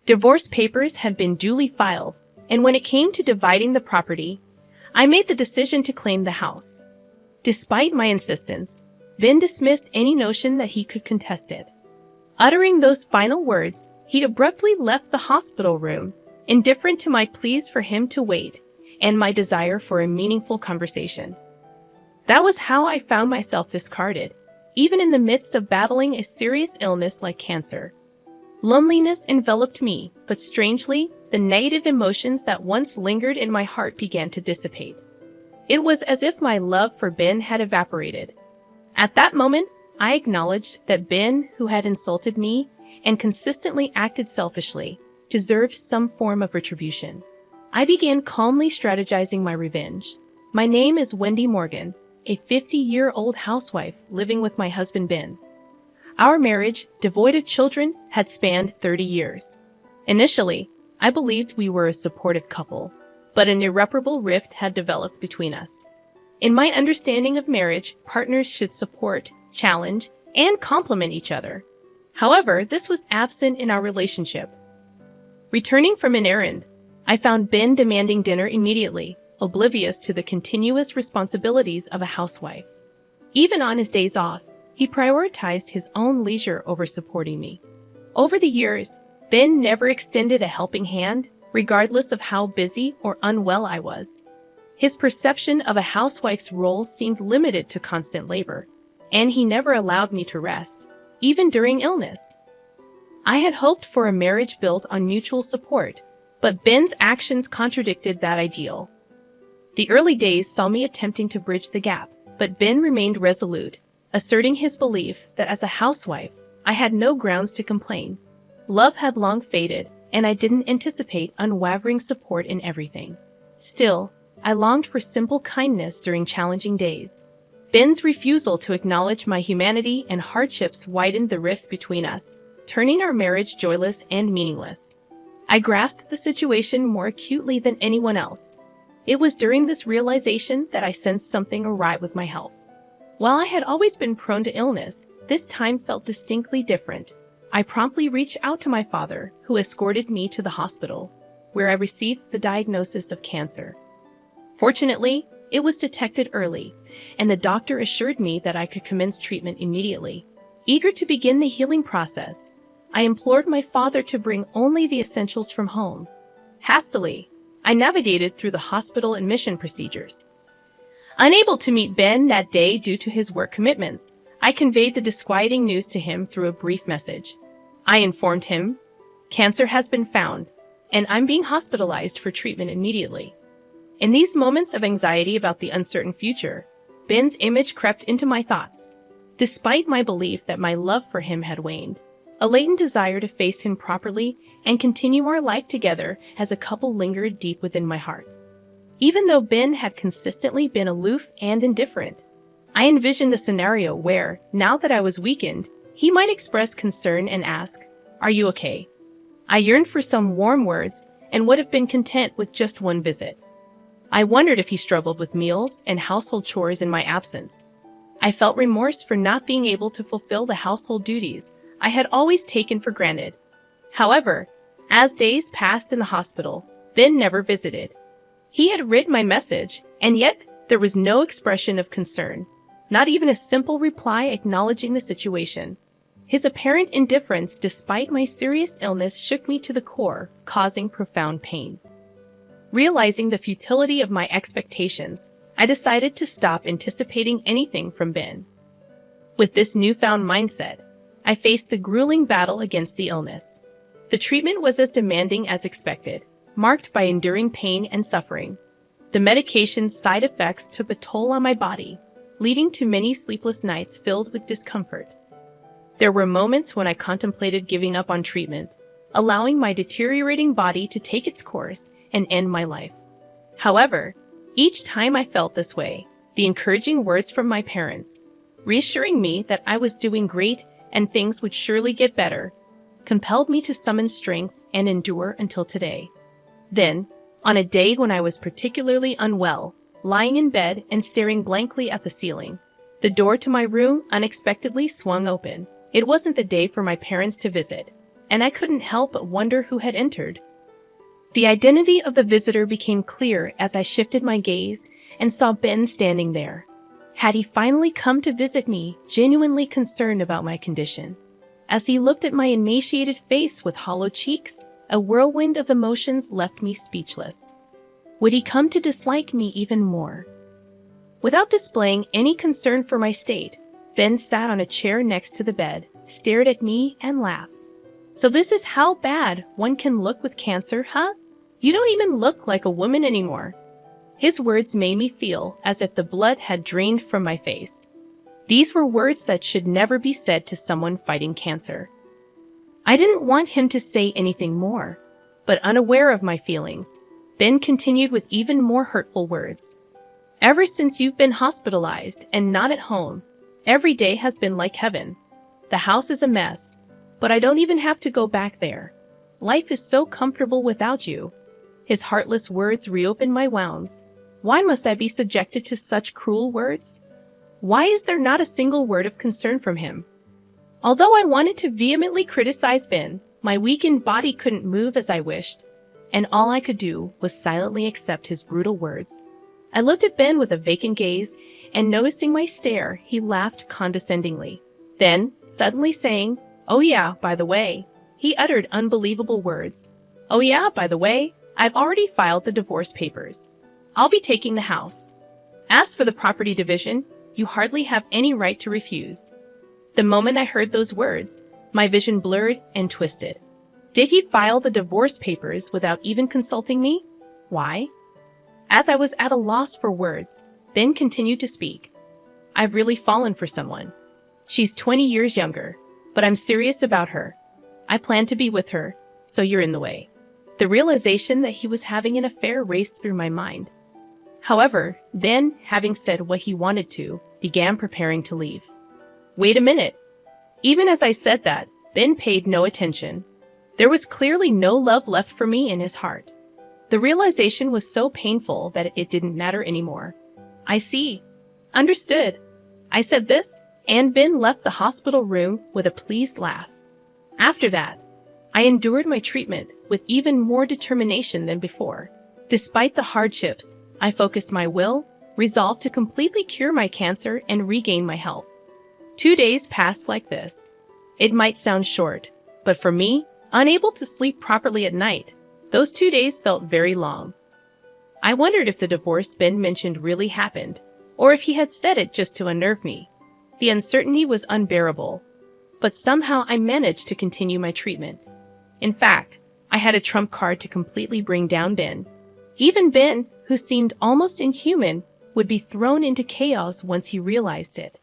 Divorce papers had been duly filed, and when it came to dividing the property, I made the decision to claim the house. Despite my insistence, Ben dismissed any notion that he could contest it. Uttering those final words, he abruptly left the hospital room, indifferent to my pleas for him to wait and my desire for a meaningful conversation. That was how I found myself discarded, even in the midst of battling a serious illness like cancer. Loneliness enveloped me, but strangely, the negative emotions that once lingered in my heart began to dissipate. It was as if my love for Ben had evaporated. At that moment, I acknowledged that Ben, who had insulted me and consistently acted selfishly, deserved some form of retribution. I began calmly strategizing my revenge. My name is Wendy Morgan, a 50-year-old housewife living with my husband Ben. Our marriage, devoid of children, had spanned 30 years. Initially, I believed we were a supportive couple, but an irreparable rift had developed between us. In my understanding of marriage, partners should support, challenge, and complement each other. However, this was absent in our relationship. Returning from an errand, I found Ben demanding dinner immediately, oblivious to the continuous responsibilities of a housewife. Even on his days off, he prioritized his own leisure over supporting me. Over the years, Ben never extended a helping hand, regardless of how busy or unwell I was. His perception of a housewife's role seemed limited to constant labor, and he never allowed me to rest, even during illness. I had hoped for a marriage built on mutual support, but Ben's actions contradicted that ideal. The early days saw me attempting to bridge the gap, but Ben remained resolute, asserting his belief that as a housewife, I had no grounds to complain. Love had long faded, and I didn't anticipate unwavering support in everything. Still, I longed for simple kindness during challenging days. Ben's refusal to acknowledge my humanity and hardships widened the rift between us, turning our marriage joyless and meaningless. I grasped the situation more acutely than anyone else. It was during this realization that I sensed something awry with my health. While I had always been prone to illness, this time felt distinctly different. I promptly reached out to my father, who escorted me to the hospital, where I received the diagnosis of cancer. Fortunately, it was detected early, and the doctor assured me that I could commence treatment immediately. Eager to begin the healing process, I implored my father to bring only the essentials from home. Hastily, I navigated through the hospital admission procedures. Unable to meet Ben that day due to his work commitments, I conveyed the disquieting news to him through a brief message. I informed him, "Cancer has been found, and I'm being hospitalized for treatment immediately." In these moments of anxiety about the uncertain future, Ben's image crept into my thoughts. Despite my belief that my love for him had waned, a latent desire to face him properly and continue our life together as a couple lingered deep within my heart. Even though Ben had consistently been aloof and indifferent, I envisioned a scenario where, now that I was weakened, he might express concern and ask, "Are you okay?" I yearned for some warm words and would have been content with just one visit. I wondered if he struggled with meals and household chores in my absence. I felt remorse for not being able to fulfill the household duties I had always taken for granted. However, as days passed in the hospital, Ben never visited. He had read my message, and yet there was no expression of concern, not even a simple reply acknowledging the situation. His apparent indifference despite my serious illness shook me to the core, causing profound pain. Realizing the futility of my expectations, I decided to stop anticipating anything from Ben. With this newfound mindset, I faced the grueling battle against the illness. The treatment was as demanding as expected, marked by enduring pain and suffering. The medication's side effects took a toll on my body, leading to many sleepless nights filled with discomfort. There were moments when I contemplated giving up on treatment, allowing my deteriorating body to take its course and end my life. However, each time I felt this way, the encouraging words from my parents, reassuring me that I was doing great and things would surely get better, compelled me to summon strength and endure until today. Then, on a day when I was particularly unwell, lying in bed and staring blankly at the ceiling, the door to my room unexpectedly swung open. It wasn't the day for my parents to visit, and I couldn't help but wonder who had entered. The identity of the visitor became clear as I shifted my gaze and saw Ben standing there. Had he finally come to visit me, genuinely concerned about my condition? As he looked at my emaciated face with hollow cheeks, a whirlwind of emotions left me speechless. Would he come to dislike me even more? Without displaying any concern for my state, Ben sat on a chair next to the bed, stared at me, and laughed. So this is how bad one can look with cancer, huh? You don't even look like a woman anymore. His words made me feel as if the blood had drained from my face. These were words that should never be said to someone fighting cancer. I didn't want him to say anything more, but unaware of my feelings, Ben continued with even more hurtful words. Ever since you've been hospitalized and not at home, every day has been like heaven. The house is a mess, but I don't even have to go back there. Life is so comfortable without you. His heartless words reopened my wounds. Why must I be subjected to such cruel words? Why is there not a single word of concern from him? Although I wanted to vehemently criticize Ben, my weakened body couldn't move as I wished, and all I could do was silently accept his brutal words. I looked at Ben with a vacant gaze, and noticing my stare, he laughed condescendingly. Then, suddenly saying, "Oh yeah, by the way," he uttered unbelievable words. "Oh yeah, by the way, I've already filed the divorce papers. I'll be taking the house. As for the property division, you hardly have any right to refuse." The moment I heard those words, my vision blurred and twisted. Did he file the divorce papers without even consulting me? Why? As I was at a loss for words, Ben continued to speak. "I've really fallen for someone. She's 20 years younger, but I'm serious about her. I plan to be with her, so you're in the way." The realization that he was having an affair raced through my mind. However, Ben, having said what he wanted to, began preparing to leave. Wait a minute. Even as I said that, Ben paid no attention. There was clearly no love left for me in his heart. The realization was so painful that it didn't matter anymore. "I see. Understood." I said this, and Ben left the hospital room with a pleased laugh. After that, I endured my treatment with even more determination than before. Despite the hardships, I focused my will, resolved to completely cure my cancer and regain my health. 2 days passed like this. It might sound short, but for me, unable to sleep properly at night, those 2 days felt very long. I wondered if the divorce Ben mentioned really happened, or if he had said it just to unnerve me. The uncertainty was unbearable, but somehow I managed to continue my treatment. In fact, I had a trump card to completely bring down Ben. Even Ben, who seemed almost inhuman, would be thrown into chaos once he realized it.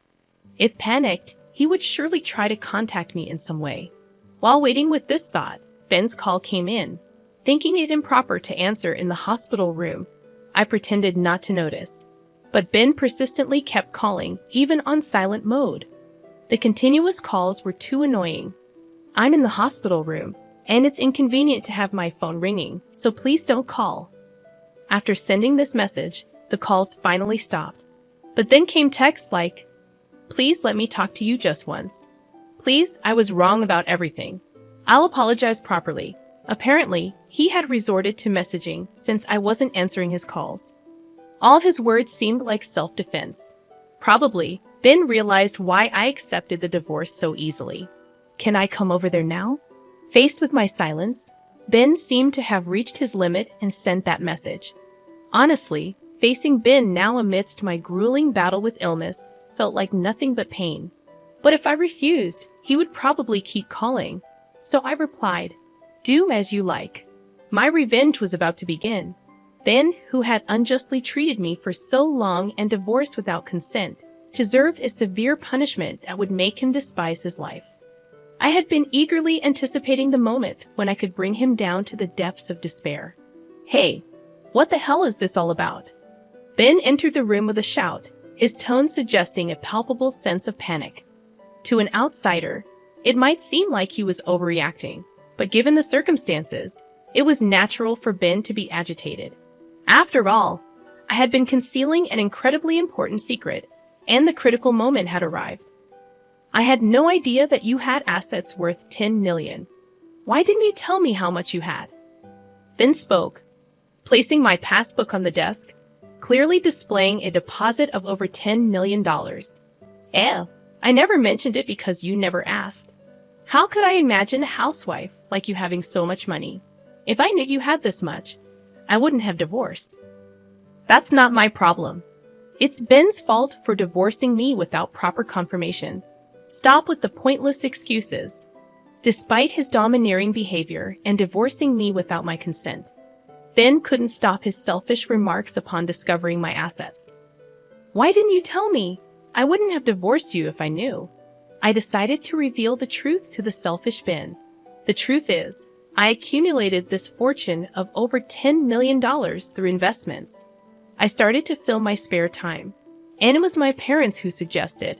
If panicked, he would surely try to contact me in some way. While waiting with this thought, Ben's call came in. Thinking it improper to answer in the hospital room, I pretended not to notice. But Ben persistently kept calling, even on silent mode. The continuous calls were too annoying. "I'm in the hospital room, and it's inconvenient to have my phone ringing, so please don't call." After sending this message, the calls finally stopped. But then came texts like, "Please let me talk to you just once. Please, I was wrong about everything. I'll apologize properly." Apparently, he had resorted to messaging since I wasn't answering his calls. All of his words seemed like self-defense. Probably, Ben realized why I accepted the divorce so easily. "Can I come over there now?" Faced with my silence, Ben seemed to have reached his limit and sent that message. Honestly, facing Ben now amidst my grueling battle with illness felt like nothing but pain. But if I refused, he would probably keep calling. So I replied, "Do as you like." My revenge was about to begin. Ben, who had unjustly treated me for so long and divorced without consent, deserved a severe punishment that would make him despise his life. I had been eagerly anticipating the moment when I could bring him down to the depths of despair. "Hey, what the hell is this all about?" Ben entered the room with a shout, his tone suggesting a palpable sense of panic. To an outsider, it might seem like he was overreacting, but given the circumstances, it was natural for Ben to be agitated. After all, I had been concealing an incredibly important secret, and the critical moment had arrived. "I had no idea that you had assets worth 10 million. Why didn't you tell me how much you had? Ben spoke, placing my passbook on the desk, clearly displaying a deposit of over $10 million. I never mentioned it because you never asked. How could I imagine a housewife like you having so much money? If I knew you had this much, I wouldn't have divorced. That's not my problem. It's Ben's fault for divorcing me without proper confirmation. Stop with the pointless excuses. Despite his domineering behavior and divorcing me without my consent, Ben couldn't stop his selfish remarks upon discovering my assets. Why didn't you tell me? I wouldn't have divorced you if I knew. I decided to reveal the truth to the selfish Ben. The truth is, I accumulated this fortune of over $10 million through investments. I started to fill my spare time, and it was my parents who suggested,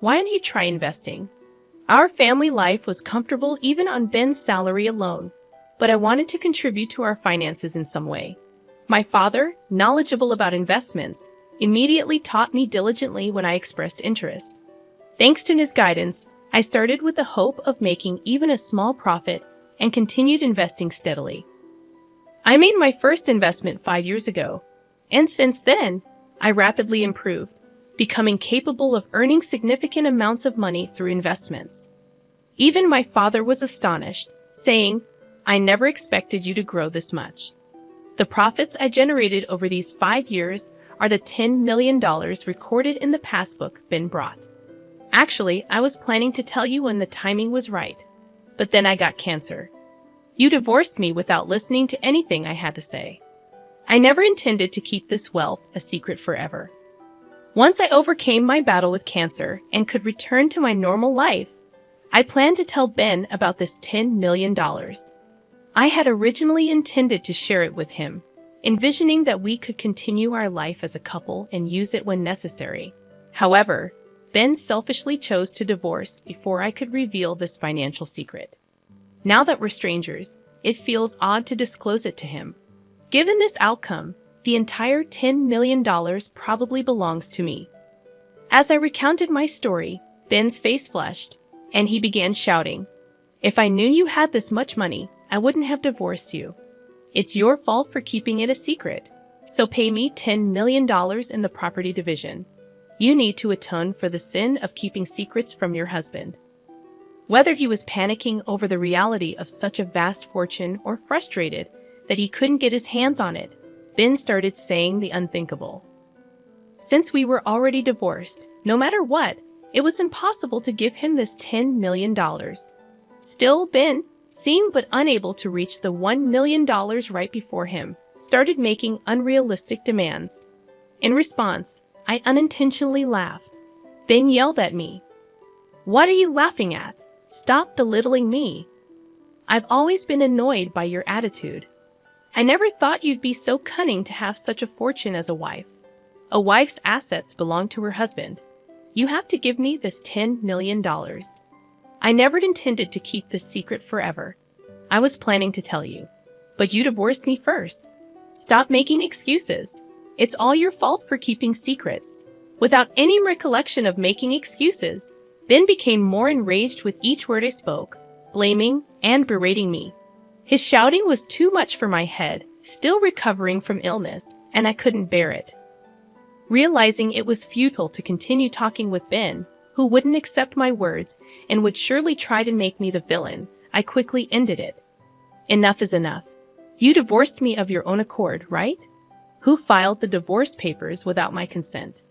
"Why don't you try investing?" Our family life was comfortable even on Ben's salary alone, but I wanted to contribute to our finances in some way. My father, knowledgeable about investments, immediately taught me diligently when I expressed interest. Thanks to his guidance, I started with the hope of making even a small profit and continued investing steadily. I made my first investment 5 years ago, and since then, I rapidly improved, becoming capable of earning significant amounts of money through investments. Even my father was astonished, saying, "I never expected you to grow this much." The profits I generated over these 5 years are the $10 million recorded in the passbook Ben brought. Actually, I was planning to tell you when the timing was right, but then I got cancer. You divorced me without listening to anything I had to say. I never intended to keep this wealth a secret forever. Once I overcame my battle with cancer and could return to my normal life, I planned to tell Ben about this $10 million. I had originally intended to share it with him, envisioning that we could continue our life as a couple and use it when necessary. However, Ben selfishly chose to divorce before I could reveal this financial secret. Now that we're strangers, it feels odd to disclose it to him. Given this outcome, the entire $10 million probably belongs to me. As I recounted my story, Ben's face flushed, and he began shouting, "If I knew you had this much money, I wouldn't have divorced you. It's your fault for keeping it a secret, so pay me $10 million in the property division. You need to atone for the sin of keeping secrets from your husband." Whether he was panicking over the reality of such a vast fortune or frustrated that he couldn't get his hands on it, Ben started saying the unthinkable. Since we were already divorced, no matter what, it was impossible to give him this $10 million. Still, Ben, seeing but unable to reach the $1 million right before him, started making unrealistic demands. In response, I unintentionally laughed. Ben yelled at me, "What are you laughing at? Stop belittling me. I've always been annoyed by your attitude. I never thought you'd be so cunning to have such a fortune as a wife. A wife's assets belong to her husband. You have to give me this $10 million. I never intended to keep this secret forever. I was planning to tell you, but you divorced me first. Stop making excuses. It's all your fault for keeping secrets." Without any recollection of making excuses, Ben became more enraged with each word I spoke, blaming and berating me. His shouting was too much for my head, still recovering from illness, and I couldn't bear it. Realizing it was futile to continue talking with Ben, who wouldn't accept my words and would surely try to make me the villain, I quickly ended it. "Enough is enough. You divorced me of your own accord, right? Who filed the divorce papers without my consent?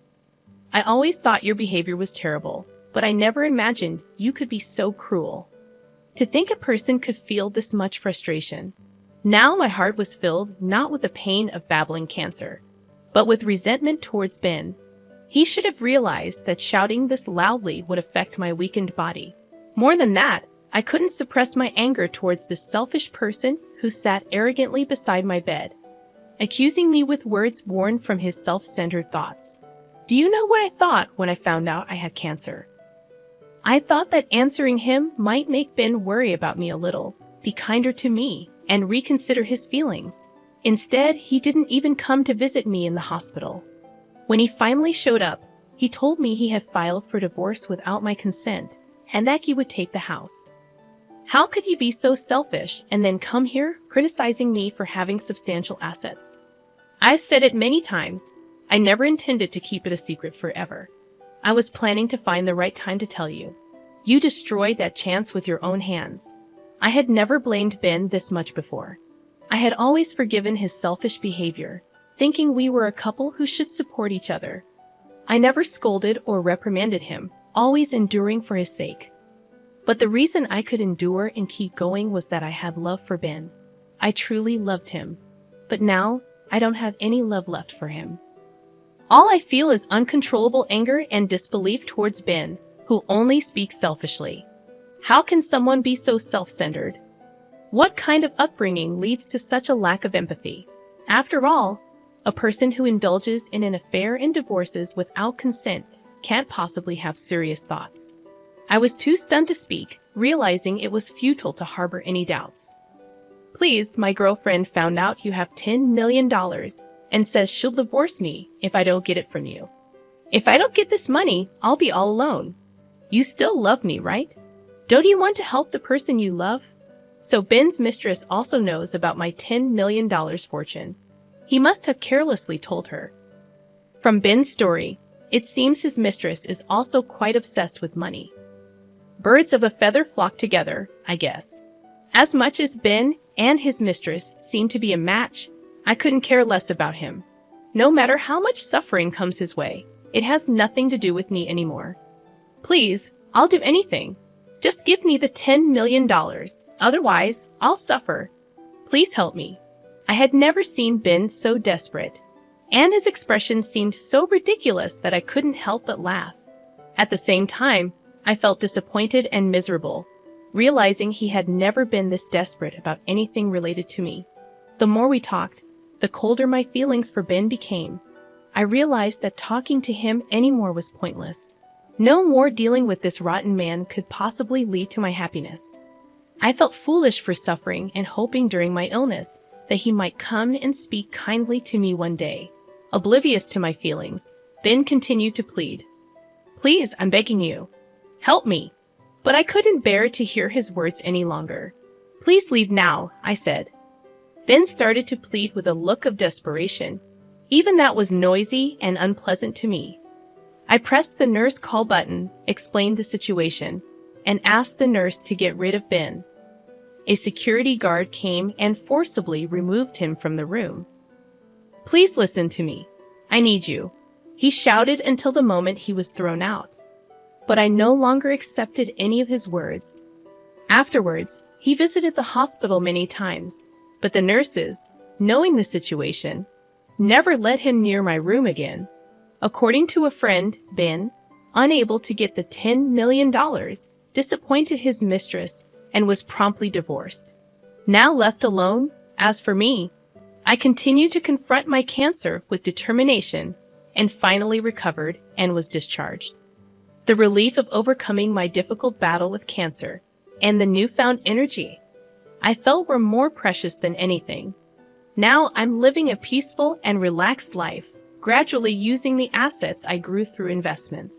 I always thought your behavior was terrible, but I never imagined you could be so cruel. To think a person could feel this much frustration." Now my heart was filled not with the pain of battling cancer, but with resentment towards Ben. He should have realized that shouting this loudly would affect my weakened body. More than that, I couldn't suppress my anger towards this selfish person who sat arrogantly beside my bed, accusing me with words born from his self-centered thoughts. Do you know what I thought when I found out I had cancer? I thought that answering him might make Ben worry about me a little, be kinder to me, and reconsider his feelings. Instead, he didn't even come to visit me in the hospital. When he finally showed up, he told me he had filed for divorce without my consent, and that he would take the house. How could he be so selfish and then come here criticizing me for having substantial assets? I've said it many times. I never intended to keep it a secret forever. I was planning to find the right time to tell you. You destroyed that chance with your own hands. I had never blamed Ben this much before. I had always forgiven his selfish behavior, thinking we were a couple who should support each other. I never scolded or reprimanded him, always enduring for his sake. But the reason I could endure and keep going was that I had love for Ben. I truly loved him. But now, I don't have any love left for him. All I feel is uncontrollable anger and disbelief towards Ben, who only speaks selfishly. How can someone be so self-centered? What kind of upbringing leads to such a lack of empathy? After all, a person who indulges in an affair and divorces without consent can't possibly have serious thoughts. I was too stunned to speak, realizing it was futile to harbor any doubts. Please, my girlfriend found out you have $10 million and says she'll divorce me if I don't get it from you. If I don't get this money, I'll be all alone. You still love me, right? Don't you want to help the person you love? So Ben's mistress also knows about my $10 million fortune. He must have carelessly told her. From Ben's story, it seems his mistress is also quite obsessed with money. Birds of a feather flock together, I guess. As much as Ben and his mistress seem to be a match, I couldn't care less about him. No matter how much suffering comes his way, it has nothing to do with me anymore. Please, I'll do anything. Just give me the $10 million. Otherwise, I'll suffer. Please help me. I had never seen Ben so desperate, and his expression seemed so ridiculous that I couldn't help but laugh. At the same time, I felt disappointed and miserable, realizing he had never been this desperate about anything related to me. The more we talked, the colder my feelings for Ben became. I realized that talking to him anymore was pointless. No more dealing with this rotten man could possibly lead to my happiness. I felt foolish for suffering and hoping during my illness that he might come and speak kindly to me one day. Oblivious to my feelings, Ben continued to plead. Please, I'm begging you. Help me. But I couldn't bear to hear his words any longer. Please leave now, I said. Ben started to plead with a look of desperation. Even that was noisy and unpleasant to me. I pressed the nurse call button, explained the situation, and asked the nurse to get rid of Ben. A security guard came and forcibly removed him from the room. Please listen to me. I need you. He shouted until the moment he was thrown out. But I no longer accepted any of his words. Afterwards, he visited the hospital many times, but the nurses, knowing the situation, never let him near my room again. According to a friend, Ben, unable to get the $10 million, disappointed his mistress and was promptly divorced. Now left alone, as for me, I continued to confront my cancer with determination and finally recovered and was discharged. The relief of overcoming my difficult battle with cancer and the newfound energy I felt were more precious than anything. Now I'm living a peaceful and relaxed life, gradually using the assets I grew through investments.